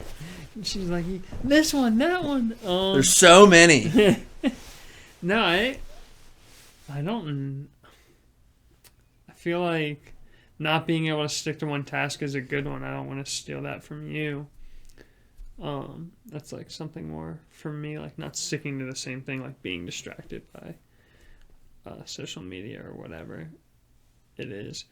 And she's like, this one, that one. There's so many. No, I don't. I feel like not being able to stick to one task is a good one. I don't want to steal that from you. That's like something more for me, like not sticking to the same thing, like being distracted by social media or whatever it is.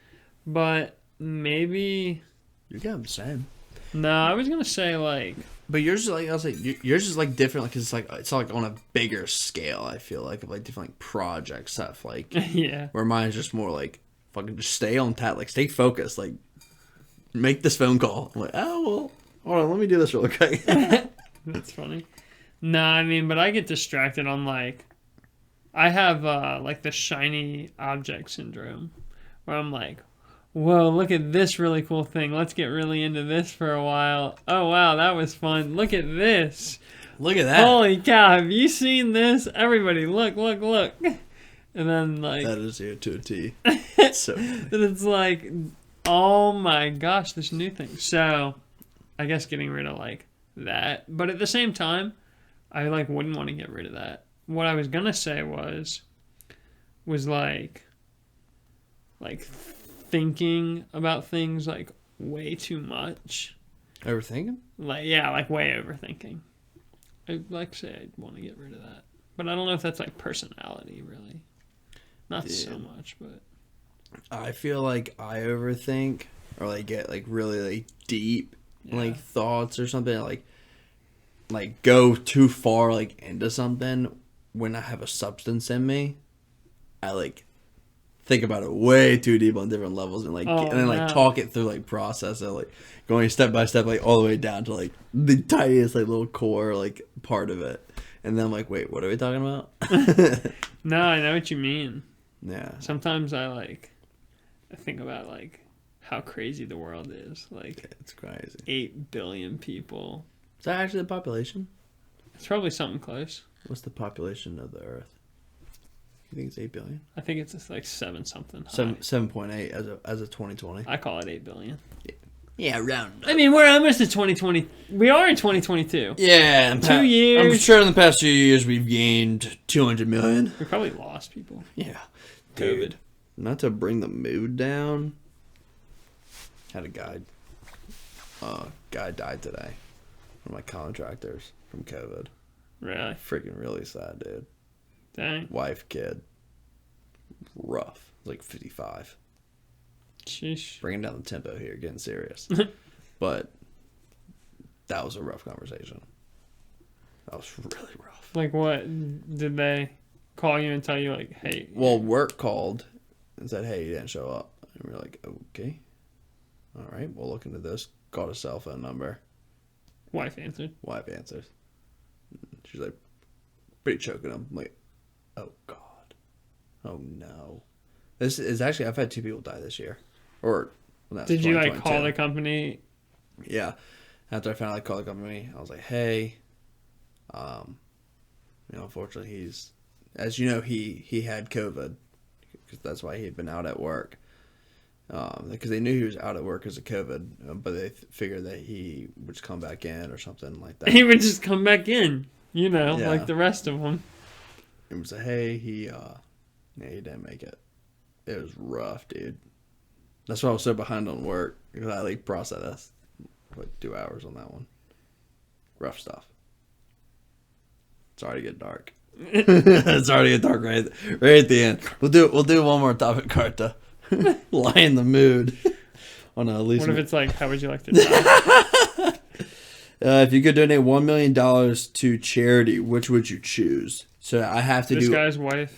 But maybe You got the same. no, I was gonna say like, but yours is like, I was like, yours is like different because it's like on a bigger scale. I feel like of like different like project stuff, like yeah, where mine's just more like fucking just stay on tap, like stay focused, like make this phone call. I'm like, oh well, hold on, let me do this real quick. that's funny. No, I mean, but I get distracted on like, I have like the shiny object syndrome, where I'm like, whoa, look at this really cool thing. Let's get really into this for a while. Oh, wow, that was fun. Look at this. Look at that. Holy cow, have you seen this? Everybody, look. And then, like... That is here to a T. It's so funny. Then it's like, oh my gosh, this new thing. So, I guess getting rid of, like, that. But at the same time, I, like, wouldn't want to get rid of that. What I was going to say was like thinking about things like way too much. Overthinking? Like, yeah, like way overthinking. I'd like say I'd want to get rid of that. But I don't know if that's like personality really. Not so much, but I feel like I overthink or like get like really like deep like thoughts or something, like go too far like into something when I have a substance in me. I like think about it way too deep on different levels and and then like talk it through, like process it, like going step by step, like all the way down to like the tiniest like little core like part of it, and then I'm like, wait, what are we talking about? No, I know what you mean. Yeah. Sometimes I think about like how crazy the world is. Like it's crazy. 8 billion people. Is that actually the population? It's probably something close. What's the population of the Earth? You think it's 8 billion? I think it's just like 7 something. 7.8 as of 2020. I call it 8 billion. Yeah, round. I mean, we're almost at 2020. We are in 2022. Yeah, 2 years. I'm sure in the past 2 years we've gained 200 million. We probably lost people. Yeah, COVID. dude. Not to bring the mood down. Had a guy. Guy died today. One of my contractors from COVID. Really? Freaking really sad, dude. Dang. Wife, kid. Rough. Like 55. Sheesh. Bringing down the tempo here, getting serious. But that was a rough conversation. That was really rough. Like what? Did they call you and tell you like, hey? Well, work called and said, hey, you didn't show up. And we were like, okay. All right, we'll look into this. Got a cell phone number. Wife answered. Wife answers. She's like, pretty choking him. I'm like, oh, God. Oh, no. This is actually, I've had 2 people die this year. Or, well, Did you, like, call the company? Yeah. After I finally called the company, I was like, hey, unfortunately, he's, as you know, he had COVID. Because that's why he had been out at work. Because they knew he was out at work because of COVID, but they figured that he would just come back in or something like that. He would just come back in, Yeah. like the rest of them. It was like, hey, he didn't make it. It was rough, dude. That's why I was so behind on work, because I processed like 2 hours on that one. Rough stuff. It's already getting dark. It's already getting dark right at the end. We'll do one more topic card to lighten the mood. On at least. What if it's like, how would you like to die? If you could donate $1 million to charity, which would you choose? So I have to this guy's wife.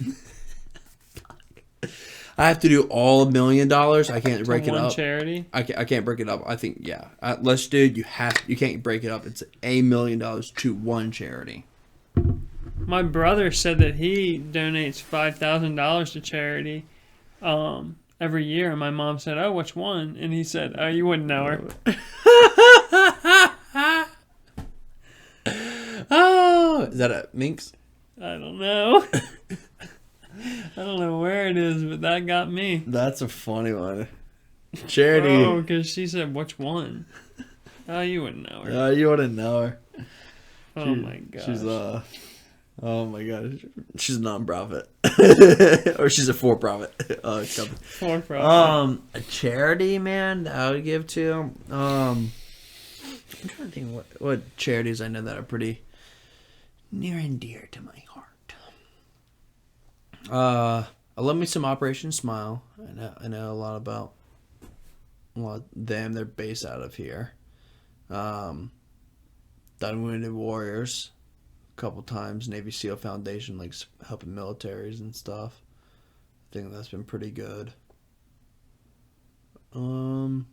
I have to do all $1 million. I can't break it up. Charity. I can't break it up. I think let's do it. You can't break it up. It's $1 million to one charity. My brother said that he donates $5,000 to charity every year, and my mom said, "Oh, which one?" And he said, "Oh, you wouldn't know her." Oh, is that a Minx? I don't know. I don't know where it is, but that got me. That's a funny one. Charity. Oh, because she said, "Which one?" Oh, you wouldn't know her. You wouldn't know her. Oh my gosh. She's oh my god, she's a non-profit, or she's a for-profit company. For-profit. A charity, man, that I would give to. I'm trying to think what charities I know that are pretty near and dear to my heart. I love me some Operation Smile. I know a lot about them. They're based out of here. Done Wounded Warriors a couple times. Navy SEAL Foundation, like helping militaries and stuff. I think that's been pretty good. Could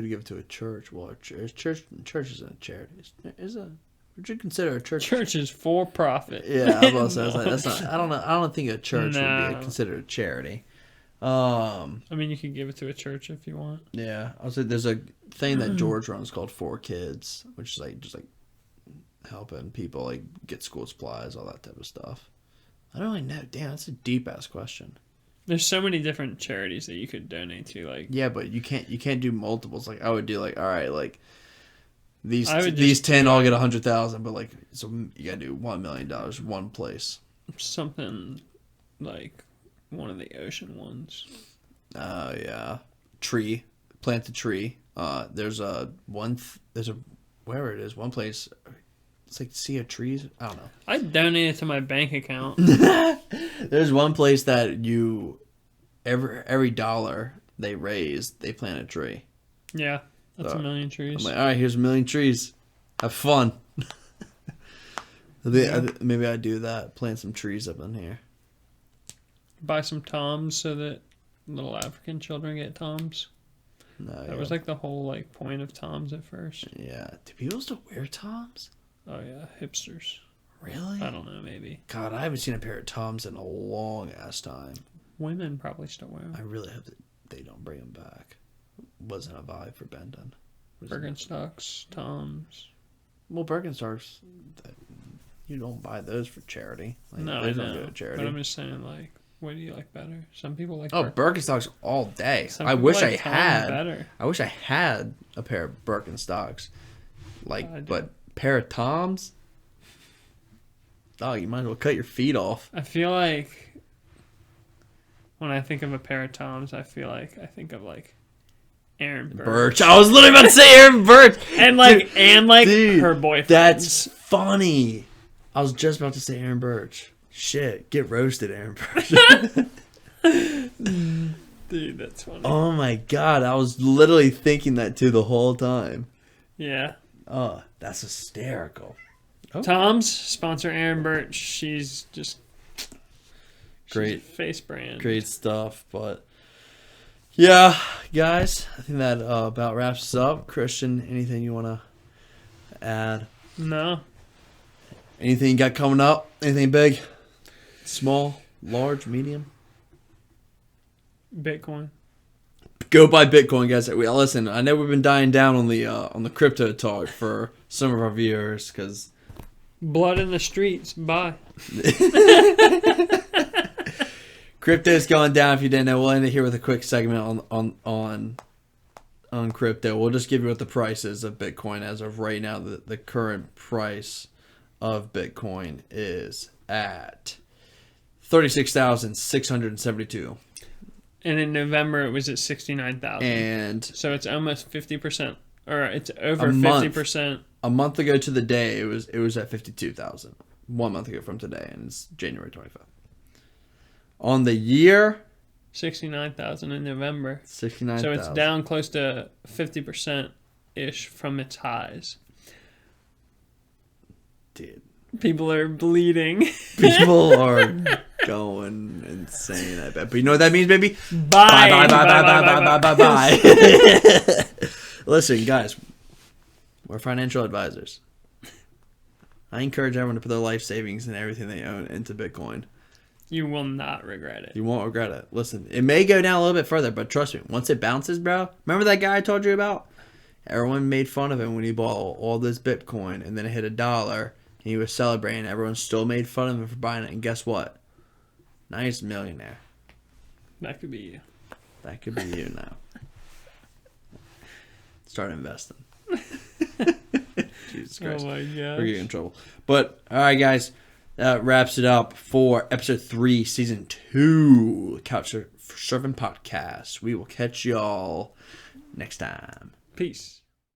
give it to a church. Well, church isn't a charity. Would you consider a church? Church is for profit. Yeah, I was about to say, that's not. I don't know. I don't think a church would be considered a charity. I mean, you can give it to a church if you want. Yeah, I was like, there's a thing that George runs called For Kids, which is like just like helping people like get school supplies, all that type of stuff. I don't really know. Damn, that's a deep ass question. There's so many different charities that you could donate to. Like, yeah, but you can't do multiples. Like I would do like, all right, like these 10 all get 100,000, but like so you gotta do $1 million one place. Something like one of the ocean ones. Yeah, plant a tree. There's wherever it is, one place. It's like Sea of Trees. I don't know. I donated to my bank account. There's one place that every dollar they raise, they plant a tree. Yeah, that's so, 1 million trees. I'm like, all right, here's 1 million trees. Have fun. Maybe I do that. Plant some trees up in here. Buy some Toms so that little African children get Toms. No, that was like the whole like point of Toms at first. Yeah. Do people still wear Toms? Oh yeah, hipsters. Really? I don't know, maybe. God, I haven't seen a pair of Toms in a long ass time. Women probably still wear them. I really hope that they don't bring them back. Wasn't a vibe for Benton. Birkenstocks, Toms. Well, Birkenstocks, you don't buy those for charity. Like, no, they I don't know. go to charity. But I'm just saying, like, what do you like better? Some people like. Birkenstocks all day. Some I people wish like I Tom had. better. I wish I had a pair of Birkenstocks. But pair of Toms. Oh, you might as well cut your feet off. I feel like when I think of a pair of Toms, I think of like Aaron Birch. I was literally about to say Aaron Birch. and dude, her boyfriend. That's funny. I was just about to say Aaron Birch. Shit, get roasted, Aaron Birch. Dude, that's funny. Oh my god, I was literally thinking that too the whole time. Yeah. Oh, that's hysterical. Oh. Tom's sponsor Aaron Birch. She's just great face brand. Great stuff, but yeah, guys, I think that about wraps us up. Christian, anything you want to add? No. Anything you got coming up? Anything big? Small? Large? Medium? Bitcoin. Go buy Bitcoin, guys. Listen, I know we've been dying down on the crypto talk for some of our viewers because Blood in the streets. Bye. crypto's going down. If you didn't know, we'll end it here with a quick segment on crypto. We'll just give you what the price is of Bitcoin as of right now. The current price of Bitcoin is at $36,672. And in November, it was at 69,000. And so it's almost 50%, or it's over 50%. A month ago to the day, it was at 52,000. 1 month ago from today, and it's January 25th. On the year, 69,000 in November. 69,000. So it's down close to 50% ish from its highs. Dude. People are bleeding. People are going insane, I bet. But you know what that means, baby? Bye. Bye. Listen, guys, we're financial advisors. I encourage everyone to put their life savings and everything they own into Bitcoin. You will not regret it. You won't regret it. Listen, it may go down a little bit further, but trust me, once it bounces, bro. Remember that guy I told you about? Everyone made fun of him when he bought all this Bitcoin, and then it hit $1. He was celebrating. Everyone still made fun of him for buying it. And guess what? Now he's a millionaire. That could be you. That could be you now. Start investing. Jesus Christ. Oh my gosh. We're getting in trouble. But, all right, guys. That wraps it up for episode 3, season 2, Couch Surfing Podcast. We will catch y'all next time. Peace.